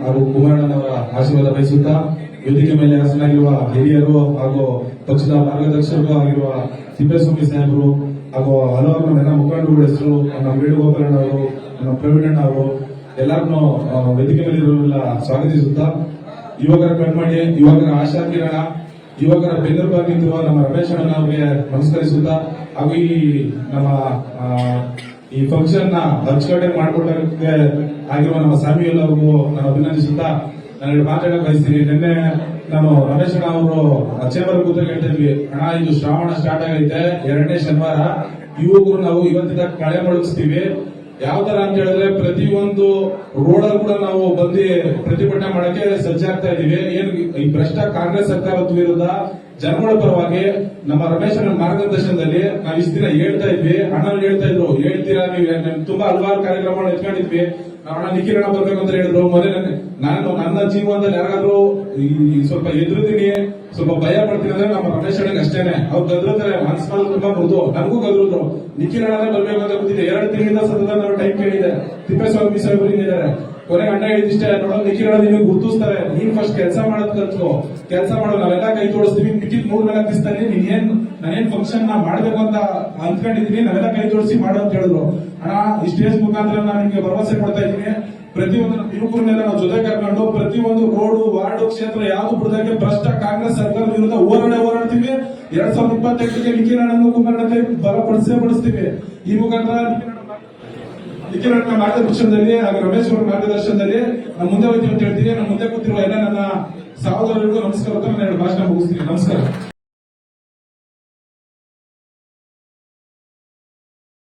ಹಾಗೂ ಕುಮಾರಣ್ಣನವರ ಆಶೀರ್ವಾದ ಬಯಸುತ್ತಾ ವೇದಿಕೆ ಮೇಲೆ ಹಾಸನಾಗಿರುವ ಹಿರಿಯರು ಹಾಗೂ ಪಕ್ಷದ ಮಾರ್ಗದರ್ಶಕರು ಆಗಿರುವ ತಿಪ್ಪೇಸ್ವಾಮಿ ಸಾಹೇಬರು ಹಾಗೂ ಹಲವಾರು ನನ್ನ ಮುಖಂಡರುಗಳ ಹೆಸರು ನಮ್ಮ ವೇಣುಗೋಪಾಲಣ್ಣ ಅವರು, ನಮ್ಮ ಪ್ರವೀಣಣ್ಣ ಅವರು ಎಲ್ಲರನ್ನೂ ವೇದಿಕೆ ಮೇಲೆ ಇರುವಲ್ಲ ಸ್ವಾಗತಿಸುತ್ತಾ, ಯುವಕರ ಕಣ್ಮಣಿ, ಯುವಕರ ಆಶಾ ಕಿರಣ, ಯುವಕರ ಬೆನ್ನೆಲುಬಾಗಿರುವ ನಮ್ಮ ರಮೇಶ್ ಅಣ್ಣ ಅವರಿಗೆ ನಮಸ್ಕರಿಸುತ್ತಾ ಹಾಗೂ ಈ ಫಂಕ್ಷನ್ ನ ಅಚ್ಚುಕಟ್ಟೆ ಮಾಡಿಕೊಡಕ್ಕೆ ಆಗಿರುವ ನಮ್ಮ ಸ್ವಾಮಿಯಲ್ಲ ಅವ್ರಿಗೂ ನಾನು ಅಭಿನಂದಿಸುತ್ತಾ ನಾನು ಮಾತಾಡಕ್ ಬಯಸ್ತೀನಿ. ನಿನ್ನೆ ನಾನು ರಮೇಶ್ ಅಣ್ಣ ಅವರು ಚೇಂಬರ್ ಕೂತಾಗ ಹೇಳ್ತಾ ಇದ್ವಿ, ಅಣ್ಣ ಇದು ಶ್ರಾವಣ ಸ್ಟಾರ್ಟ್ ಆಗೈತೆ, 2ನೇ ಶನಿವಾರ, ಯುವಕರು ನಾವು ಇವತ್ತಿಂದ ಕಳೆ ಮೊಳಗಿಸ್ತೀವಿ. ಯಾವ ತರ ಅಂತ ಹೇಳಿದ್ರೆ ಪ್ರತಿಯೊಂದು ರೋಡಲ್ಲಿ ಕೂಡ ನಾವು ಬಂದು ಪ್ರತಿಭಟನೆ ಮಾಡಕ್ಕೆ ಸಜ್ಜಾಗ್ತಾ ಇದೀವಿ. ಏನು ಈ ಭ್ರಷ್ಟ ಕಾಂಗ್ರೆಸ್ ಸರ್ಕಾರದ ವಿರುದ್ಧ ಜನಗಳ ಪರವಾಗಿ ನಮ್ಮ ರಮೇಶ್ ಅಣ್ಣ ಮಾರ್ಗದರ್ಶನದಲ್ಲಿ ನಾವು ಇಷ್ಟು ದಿನ ಹೇಳ್ತಾ ಇದ್ವಿ. ಅಣ್ಣನ್ ಹೇಳ್ತಾ ಇದ್ರು, ಹೇಳ್ತೀರಾ ನೀವು, ತುಂಬಾ ಹಲವಾರು ಕಾರ್ಯಕ್ರಮಗಳು ಎತ್ಕೊಂಡಿದ್ವಿ. ಅಣ್ಣ ನಿಖಿಲ್ ಅಣ್ಣ ಬರ್ಬೇಕು ಅಂತ ಹೇಳಿದ್ರು. ಮೊದಲೇ ನಾನು ನನ್ನ ಜೀವನದಲ್ಲಿ ಯಾರಾದ್ರೂ ಸ್ವಲ್ಪ ಎದುರುತ್ತೀನಿ, ಸ್ವಲ್ಪ ಭಯ ಪಡ್ತೀನಿ ಅಂದ್ರೆ ನಮ್ಮ ರಮೇಶ್ ಅಣ್ಣಗೆ ಅಷ್ಟೇನೆ. ಅವ್ರು ಗದ್ರತಾರೆ, ಮನಸ್ಸಲ್ಲಿ ತುಂಬಾ ಮೃದು, ನನಗೂ ಗದ್ರಿದ್ರು. ನಿಖಿಲ್ ಅಣ್ಣನೇ ಬರ್ಬೇಕು ಅಂತ ಗೊತ್ತಿದೆ. 2 ತಿಂಗಳಿಂದ ಸತತ ನಾವು ಟೈಮ್ ಕೇಳಿದೆ. ತಿಪ್ಪೇಸ್ವಾಮಿ ಸಾಹೇಬರು ಇದ್ದಾರೆ. ಕೊನೆಗೆ ಅಣ್ಣ ಹೇಳಿದಿಷ್ಟೇ, ನೋಡೋದು ನಿಖಿಲ್ ಅಣ್ಣ ನಿಮಗೆ ಗುರುತಿಸ್ತಾರೆ, ನೀನ್ ಫಸ್ಟ್ ಕೆಲಸ ಮಾಡೋದ್ ಕಲ್ತ್ಕೋ, ಕೆಲಸ ಮಾಡೋದು ನಾವೆಲ್ಲ ಕೈ ತೋರಿಸ್ತೀವಿ. ನಿಖಿಲ್ 3 ದಿವಸದಲ್ಲಿ ನಾನೇನ್ ಫಂಕ್ಷನ್ ನಾ ಮಾಡ್ಬೇಕು ಅಂತ ಅಂದ್ಕೊಂಡಿದೀನಿ, ನಾವೆಲ್ಲ ಕೈ ತೋರಿಸಿ ಮಾಡೋ ಅಂತ ಹೇಳಿದ್ರು. ಅಣ್ಣ ಈ ಸ್ಟೇಜ್ ಮುಖಾಂತರ ನಾನು ನಿಮ್ಗೆ ಭರವಸೆ ಕೊಡ್ತಾ ಇದ್ದೀನಿ, ಪ್ರತಿಯೊಂದು ಯುವಕರನ್ನೆಲ್ಲ ನಾವು ಜೊತೆ ಕರ್ಕೊಂಡು ಪ್ರತಿಯೊಂದು ರೋಡು, ವಾರ್ಡು, ಕ್ಷೇತ್ರ ಯಾವ್ದು ಬಿಡದಾಗೆ ಭ್ರಷ್ಟ ಕಾಂಗ್ರೆಸ್ ಸರ್ಕಾರದ ವಿರುದ್ಧ ಹೋರಾಡ್ತೀವಿ. 2028ಕ್ಕೆ ನಿಖಿಲ್ ಅಣ್ಣನ ಕುಮಾರಣ್ಣಕ್ಕೆ ಬಲಪಡಿಸ್ತೀವಿ. ಈ ಮುಖಾಂತರ ನಿಖಿಲ್ ಅಣ್ಣ ಮಾರ್ಗದರ್ಶನದಲ್ಲಿ ಹಾಗೂ ರಮೇಶ್ ಅವರ ಮಾರ್ಗದರ್ಶನದಲ್ಲಿ ನಾನು ಮುಂದೆ ಹೋಗ್ತೀವಿ ಅಂತ ಹೇಳ್ತೀನಿ. ನಾನು ಮುಂದೆ ಕೂತಿರುವ ಎಲ್ಲ ನನ್ನ ಸಹೋದರರಿಗೂ ನಮಸ್ಕಾರ, ನಾನು 2 ಭಾಷಣ ಮುಗಿಸ್ತೀನಿ. ನಮಸ್ಕಾರ.